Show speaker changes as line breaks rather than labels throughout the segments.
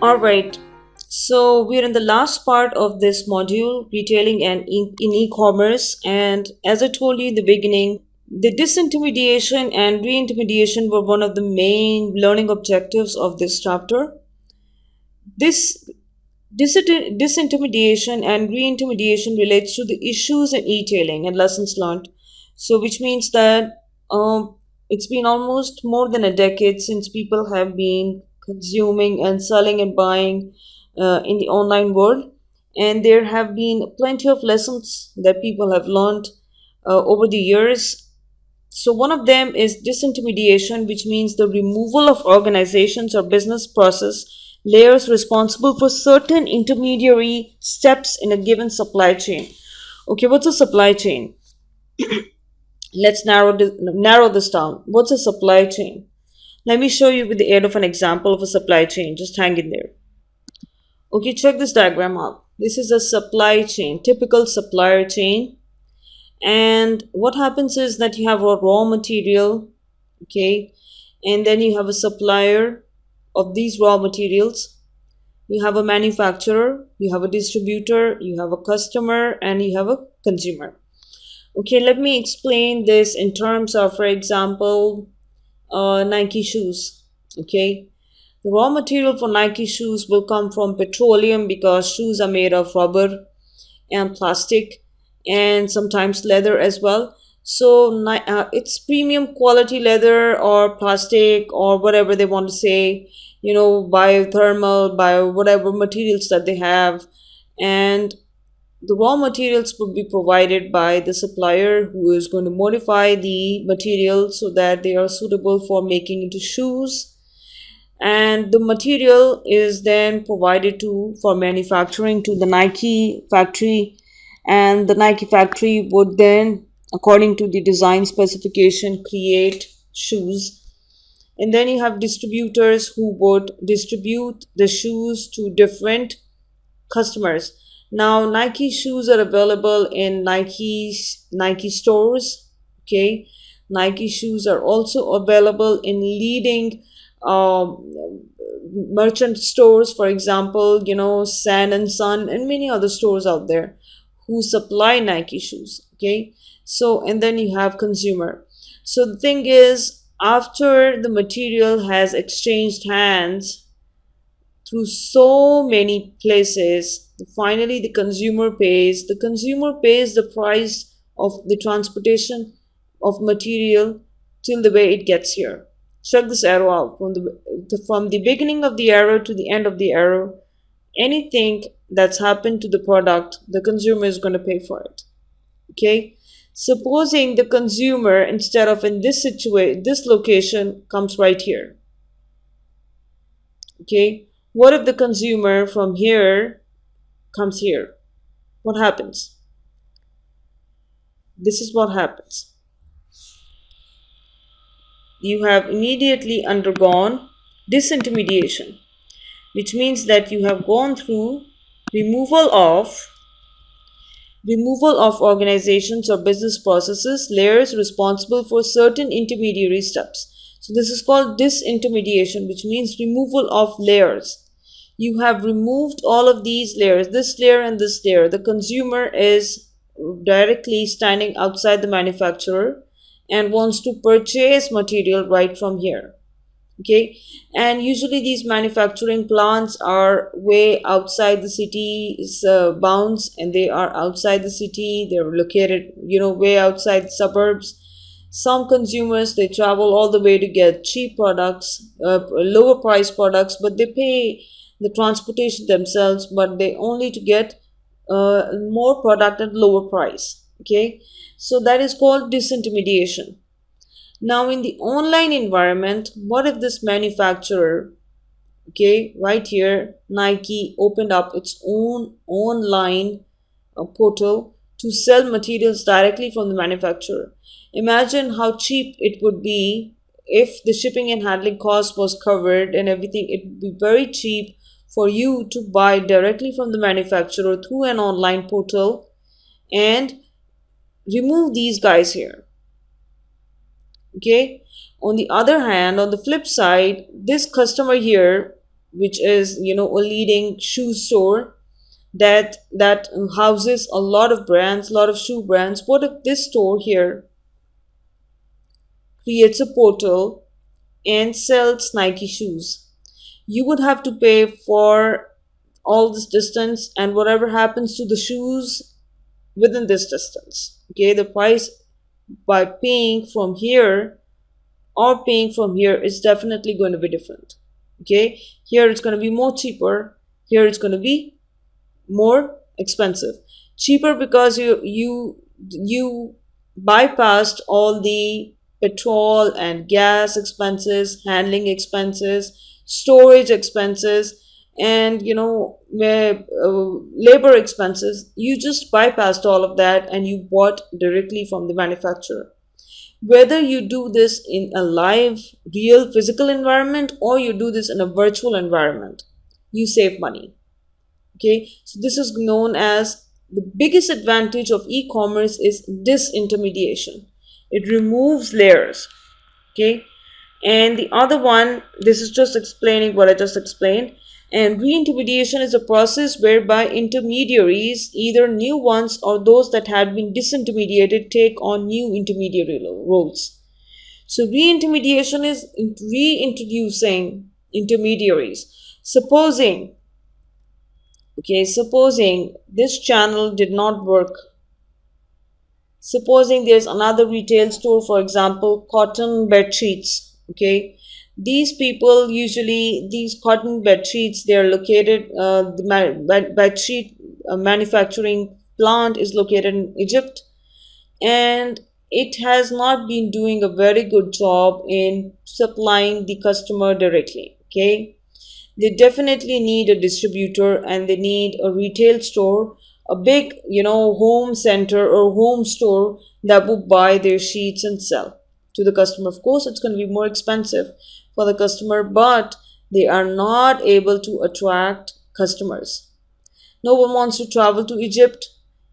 All right. So we're in the last part of this module, retailing and in e-commerce. And as I told you in the beginning, the disintermediation and reintermediation were one of the main learning objectives of this chapter. This disintermediation and reintermediation relates to the issues in e-tailing and lessons learned. So, which means that it's been almost more than a decade since people have been consuming and selling and buying in the online world, and there have been plenty of lessons that people have learned over the years. So, one of them is disintermediation, which means the removal of organizations or business process layers responsible for certain intermediary steps in a given supply chain. Okay, what's a supply chain? Let's narrow this down. What's a supply chain? Let me show you with the aid of an example of a supply chain. Just hang in there. Okay, check this diagram out. This is a supply chain, typical supplier chain. And what happens is that you have a raw material, okay, and then you have a supplier of these raw materials. You have a manufacturer, you have a distributor, you have a customer, and you have a consumer. Okay, let me explain this in terms of, for example, Nike shoes. Okay, the raw material for Nike shoes will come from petroleum because shoes are made of rubber and plastic and sometimes leather as well. So it's premium quality leather or plastic or whatever they want to say, biothermal, bio whatever materials that they have. And the raw materials will be provided by the supplier who is going to modify the material so that they are suitable for making into shoes, and the material is then provided to for manufacturing to the Nike factory, and the Nike factory would then, according to the design specification, create shoes. And then you have distributors who would distribute the shoes to different customers. Now Nike shoes are available in Nike stores. Okay, Nike shoes are also available in leading merchant stores, for example, Sand and Sun and many other stores out there who supply Nike shoes. Okay, so and then you have consumer. So the thing is, after the material has exchanged hands through so many places, finally the consumer pays. The consumer pays the price of the transportation of material till the way it gets here. Check this arrow out. From the beginning of the arrow to the end of the arrow, anything that's happened to the product, the consumer is going to pay for it. Okay, supposing the consumer, instead of in this situation, this location comes right here. Okay, what if the consumer from here comes here? What happens? This is what happens. You have immediately undergone disintermediation, which means that you have gone through removal of organizations or business processes, layers responsible for certain intermediary steps. So this is called disintermediation, which means removal of layers. You have removed all of these layers, this layer and this layer. The consumer is directly standing outside the manufacturer and wants to purchase material right from here. Okay, and usually these manufacturing plants are way outside the city's bounds, and they are outside the city. They're located, way outside the suburbs. Some consumers, they travel all the way to get cheap products, lower price products, but they pay the transportation themselves, but they only to get more product at lower price. Okay, so that is called disintermediation. Now in the online environment, what if this manufacturer, okay, right here, Nike opened up its own online portal to sell materials directly from the manufacturer? Imagine how cheap it would be if the shipping and handling cost was covered and everything. It would be very cheap for you to buy directly from the manufacturer through an online portal and remove these guys here. Okay, on the other hand, on the flip side, this customer here, which is, a leading shoe store that houses a lot of brands, a lot of shoe brands. What if this store here creates a portal and sells Nike shoes? You would have to pay for all this distance and whatever happens to the shoes within this distance. Okay, the price by paying from here or paying from here is definitely going to be different. Okay, here it's going to be more cheaper, here it's going to be more expensive. Cheaper because you bypassed all the petrol and gas expenses, handling expenses, storage expenses, and labor expenses. You just bypassed all of that and you bought directly from the manufacturer. Whether you do this in a live real physical environment or you do this in a virtual environment, you save money. Okay, so this is known as the biggest advantage of e-commerce is disintermediation. It removes layers. Okay, and the other one, this is just explaining what I just explained. And re-intermediation is a process whereby intermediaries, either new ones or those that had been disintermediated, take on new intermediary roles. So re-intermediation is reintroducing intermediaries. Supposing this channel did not work. Supposing there's another retail store, for example, cotton bed sheets. Okay, these people usually, these cotton bed sheets, they are located, the bed sheet manufacturing plant is located in Egypt, and it has not been doing a very good job in supplying the customer directly. Okay, they definitely need a distributor and they need a retail store, a big, home center or home store that will buy their sheets and sell to the customer. Of course, it's going to be more expensive for the customer, but they are not able to attract customers. No one wants to travel to Egypt.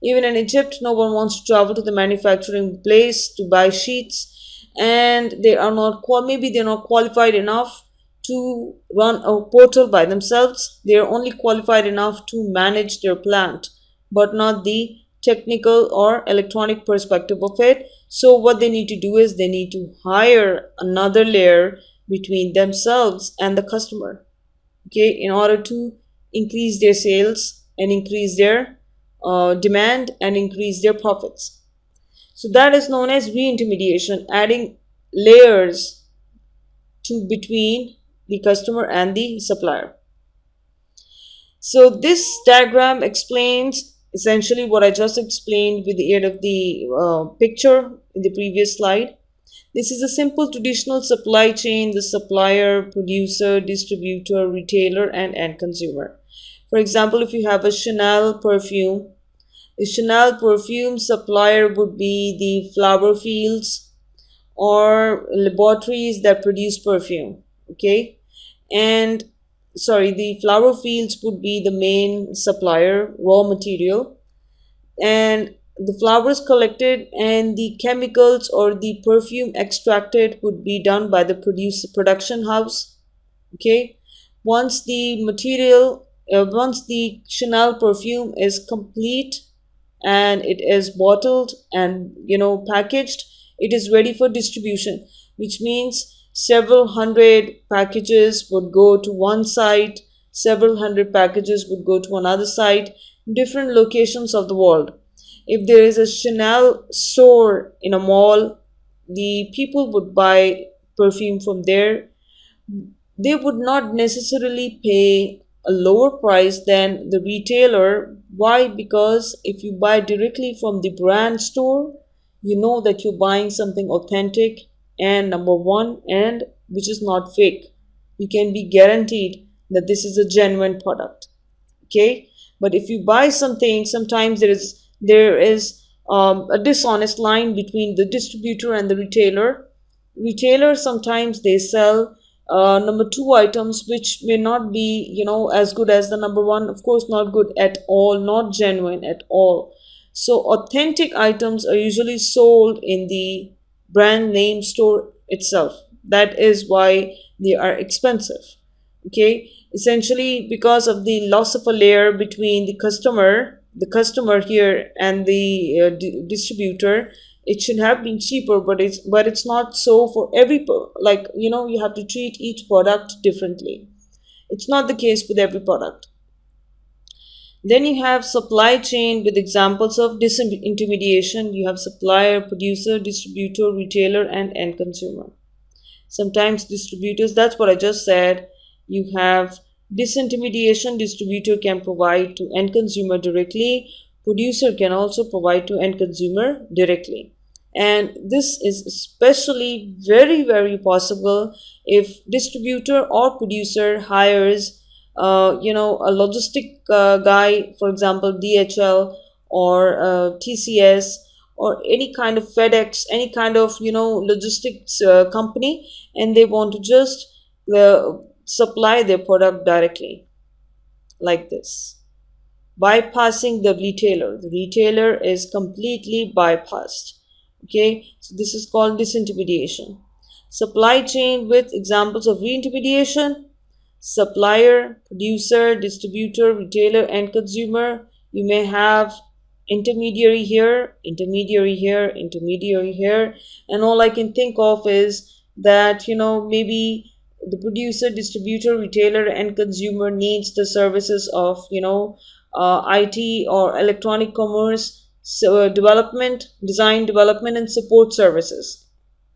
Even in Egypt, no one wants to travel to the manufacturing place to buy sheets, and they are not maybe they're not qualified enough to run a portal by themselves. They are only qualified enough to manage their plant, but not the technical or electronic perspective of it. So what they need to do is they need to hire another layer between themselves and the customer, okay, in order to increase their sales and increase their demand and increase their profits. So that is known as re-intermediation, adding layers to between the customer and the supplier. So this diagram explains essentially what I just explained with the aid of the picture in the previous slide. This is a simple traditional supply chain: the supplier, producer, distributor, retailer, and end consumer. For example, if you have a Chanel perfume, the Chanel perfume supplier would be the flower fields or laboratories that produce perfume. Okay, and the flower fields would be the main supplier, raw material, and the flowers collected and the chemicals or the perfume extracted would be done by the production house. Okay, once the Chanel perfume is complete and it is bottled and packaged, it is ready for distribution, which means several hundred packages would go to one site, several hundred packages would go to another site, different locations of the world. If there is a Chanel store in a mall, the people would buy perfume from there. They would not necessarily pay a lower price than the retailer. Why? Because if you buy directly from the brand store, you know that you're buying something authentic and number one, and which is not fake. You can be guaranteed that this is a genuine product. Okay, but if you buy something, sometimes there is a dishonest line between the distributor and the retailer. Sometimes they sell number two items which may not be as good as the number one. Of course, not good at all, not genuine at all. So authentic items are usually sold in the brand name store itself. That is why they are expensive. Okay, essentially because of the loss of a layer between the customer here and the distributor. It should have been cheaper, but it's not so for like, you have to treat each product differently. It's not the case with every product. Then you have supply chain with examples of disintermediation. You have supplier, producer, distributor, retailer, and end consumer. Sometimes distributors, that's what I just said. You have disintermediation, distributor can provide to end consumer directly, producer can also provide to end consumer directly. And this is especially very, very possible if distributor or producer hires a logistic guy, for example, DHL or TCS or any kind of FedEx, any kind of logistics company, and they want to just supply their product directly like this, bypassing the retailer. The retailer is completely bypassed. Okay, so this is called disintermediation. Supply chain with examples of reintermediation: supplier, producer, distributor, retailer, and consumer. You may have intermediary here, intermediary here, intermediary here, and all I can think of is that maybe the producer, distributor, retailer, and consumer needs the services of IT or electronic commerce, so development, design, development, and support services.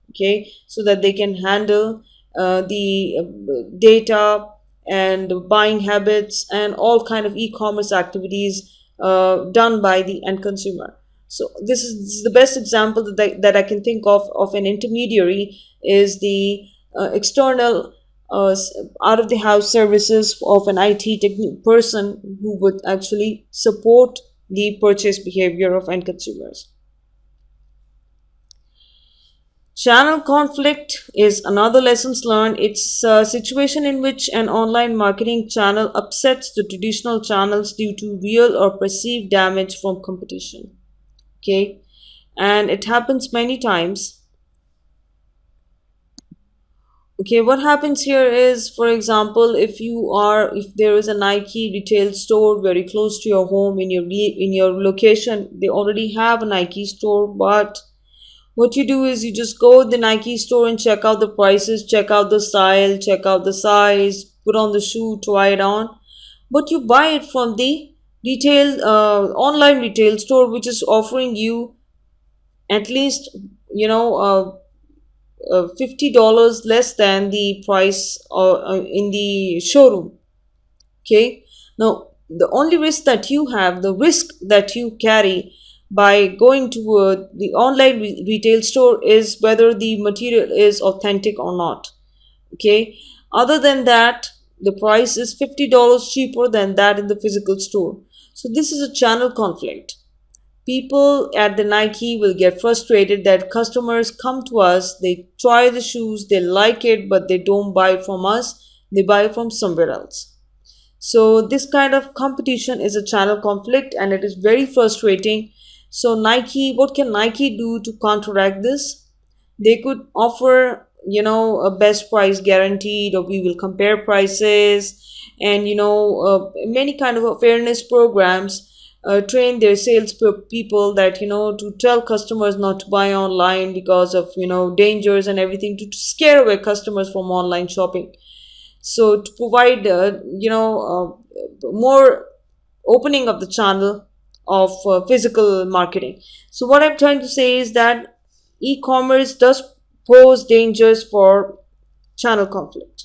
Okay, so that they can handle the data and buying habits and all kind of e-commerce activities done by the end consumer. So this is the best example that I can think of an intermediary is the external out of the house services of an IT person who would actually support the purchase behavior of end consumers. Channel conflict is another lessons learned. It's a situation in which an online marketing channel upsets the traditional channels due to real or perceived damage from competition. Okay, and it happens many times. Okay, what happens here is, for example, if there is a Nike retail store very close to your home in your location, they already have a Nike store, but what you do is you just go to the Nike store and check out the prices, check out the style, check out the size, put on the shoe, try it on. But you buy it from the online retail store, which is offering you at least, you know, $50 less than the price in the showroom. Okay, now the only risk that you have, the risk that you carry by going to the online retail store is whether the material is authentic or not. Okay, other than that, the price is $50 cheaper than that in the physical store. So this is a channel conflict. People at the Nike will get frustrated that customers come to us, they try the shoes, they like it, but they don't buy it from us, they buy it from somewhere else. So this kind of competition is a channel conflict and it is very frustrating. So Nike, what can Nike do to counteract this? They could offer, a best price guaranteed, or we will compare prices, and many kind of fairness programs. Train their sales people that to tell customers not to buy online because of dangers and everything, to scare away customers from online shopping. So to provide more opening of the channel of physical marketing. So what I'm trying to say is that e-commerce does pose dangers for channel conflict.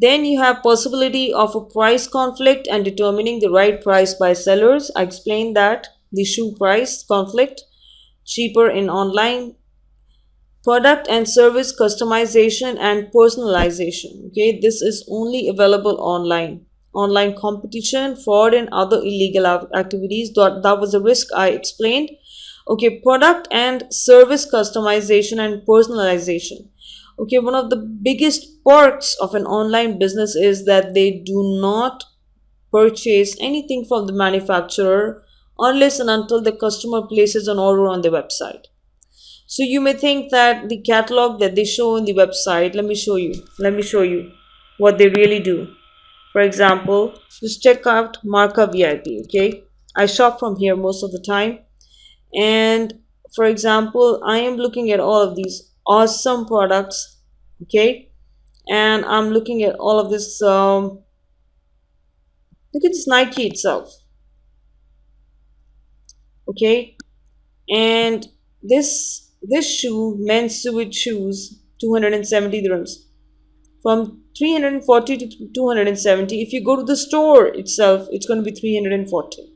Then you have possibility of a price conflict and determining the right price by sellers. I explained that the shoe price conflict, cheaper in online, product and service customization and personalization. Okay, this is only available online. Online competition, fraud, and other illegal activities. That was a risk I explained. Okay, product and service customization and personalization. Okay, one of the biggest perks of an online business is that they do not purchase anything from the manufacturer unless and until the customer places an order on the website. So you may think that the catalog that they show in the website, let me show you what they really do. For example, just check out Marka VIP, okay? I shop from here most of the time. And for example, I am looking at all of these awesome products, okay? And I'm looking at all of this, look at this Nike itself, okay? And this shoe, men's suede shoes, 270 dirhams. From 340 to 270. If you go to the store itself, it's going to be 340.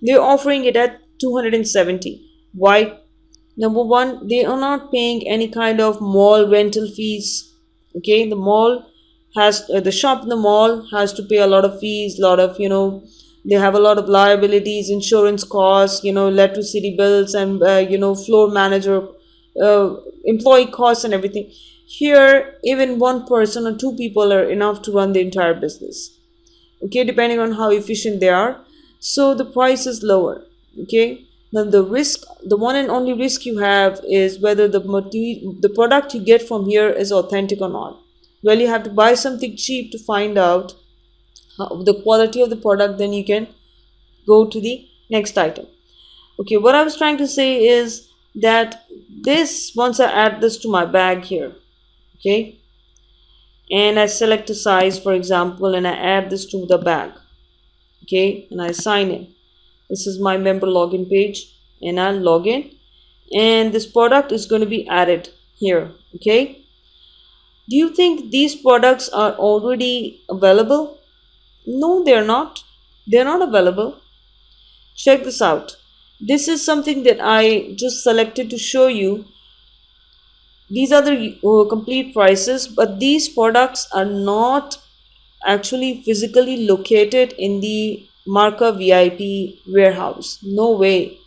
They're offering it at 270. Why? Number one, they are not paying any kind of mall rental fees. Okay, the mall has the shop in the mall has to pay a lot of fees, lot of they have a lot of liabilities, insurance costs, electricity bills, and floor manager, employee costs, and everything. Here, even one person or two people are enough to run the entire business. Okay, depending on how efficient they are. So the price is lower. Okay, now the risk, the one and only risk you have is whether the product you get from here is authentic or not. Well, you have to buy something cheap to find out the quality of the product, then you can go to the next item. Okay, what I was trying to say is that this, once I add this to my bag here, okay, and I select a size, for example, and I add this to the bag, okay, and I sign in. This is my member login page, and I'll log in, and this product is going to be added here. Okay, do you think these products are already available? No, they're not. They're not available. Check this out. This is something that I just selected to show you. These are the complete prices, but these products are not actually physically located in the Marka VIP warehouse. No way.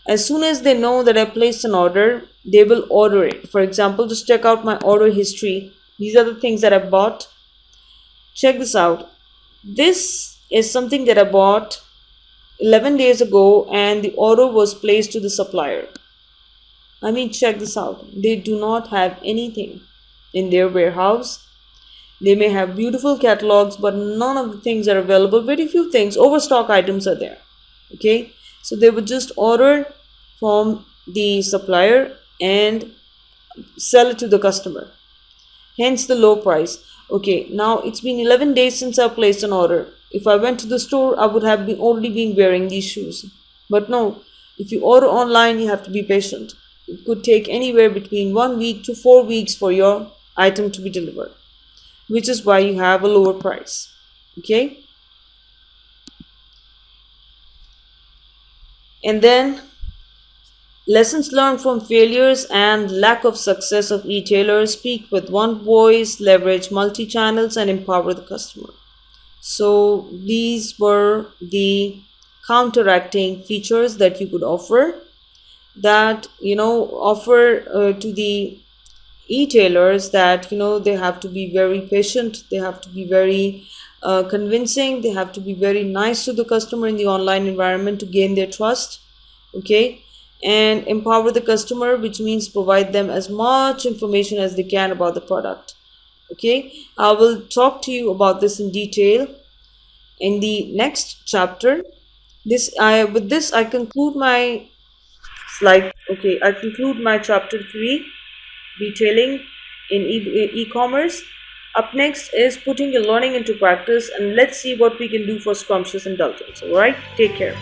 As soon as they know that I placed an order, they will order it. For example, just check out my order history. These are the things that I bought. Check this out. This is something that I bought 11 days ago, and the order was placed to the supplier. I mean, check this out. They do not have anything in their warehouse. They may have beautiful catalogs, but none of the things are available. Very few things, overstock items are there. Okay, so they would just order from the supplier and sell it to the customer. Hence the low price. Okay, now it's been 11 days since I placed an order. If I went to the store, I would have already been wearing these shoes. But no, if you order online, you have to be patient. It could take anywhere between 1 week to 4 weeks for your item to be delivered, which is why you have a lower price. Okay, and then lessons learned from failures and lack of success of retailers: speak with one voice, leverage multi-channels, and empower the customer. So these were the counteracting features that you could offer, that offer to the e-tailers, that they have to be very patient, they have to be very convincing, they have to be very nice to the customer in the online environment to gain their trust. Okay, and empower the customer, which means provide them as much information as they can about the product. Okay, I will talk to you about this in detail in the next chapter. With this I conclude my slide. Okay, I conclude my chapter 3, retailing in e-commerce. Up next is putting your learning into practice, and let's see what we can do for scrumptious indulgence. All right, take care.